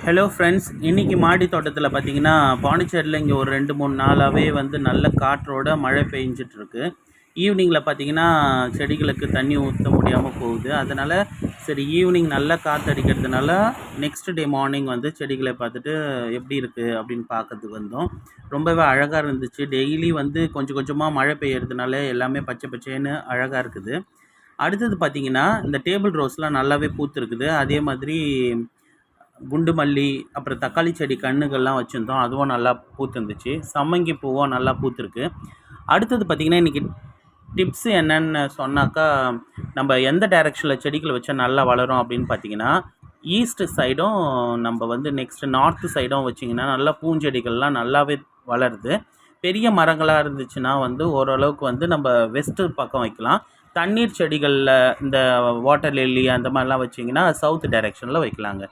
Hello friends, இன்றைக்கி மாடி தோட்டத்தில் பார்த்தீங்கன்னா பாண்டிச்சேரியில் இங்கே ஒரு 2-3 நாளாகவே வந்து நல்ல காற்றோட மழை பெஞ்சிட்ருக்கு. ஈவினிங்கில் பார்த்தீங்கன்னா செடிகளுக்கு தண்ணி ஊற்ற முடியாமல் போகுது. அதனால் சரி ஈவினிங் நல்லா காற்றடிக்கிறதுனால நெக்ஸ்ட் டே மார்னிங் வந்து செடிகளை பார்த்துட்டு எப்படி இருக்குது அப்படின்னு பார்க்கறதுக்கு வந்தோம். ரொம்பவே அழகாக இருந்துச்சு. டெய்லி வந்து கொஞ்சம் கொஞ்சமாக மழை பெய்யறதுனால எல்லாமே பச்சை பச்சைன்னு அழகாக இருக்குது. அடுத்தது பார்த்திங்கன்னா இந்த டேபிள் ரோஸ்லாம் நல்லாவே பூத்துருக்குது. அதே மாதிரி குண்டு மல்லி, அப்புறம் தக்காளி செடி கன்றுகள்லாம் வச்சுருந்தோம், அதுவும் நல்லா பூத்துருந்துச்சு. சம்மங்கி பூவும் நல்லா பூத்துருக்கு. அடுத்தது பார்த்திங்கன்னா இன்றைக்கி டிப்ஸு என்னென்னு சொன்னாக்கா, நம்ம எந்த டைரெக்ஷனில் செடிகள் வச்சா நல்லா வளரும் அப்படின்னு பார்த்திங்கன்னா, ஈஸ்ட்டு சைடும் நம்ம வந்து நெக்ஸ்ட்டு நார்த்து சைடும் வச்சிங்கன்னா நல்லா பூஞ்செடிகள்லாம் நல்லாவே வளருது. பெரிய மரங்களாக இருந்துச்சுன்னா வந்து ஓரளவுக்கு வந்து நம்ம வெஸ்ட்டு பக்கம் வைக்கலாம். தண்ணீர் செடிகளில் இந்த வாட்டர் லில்லி அந்த மாதிரிலாம் வச்சிங்கன்னா சவுத் டைரெக்ஷனில் வைக்கலாங்க.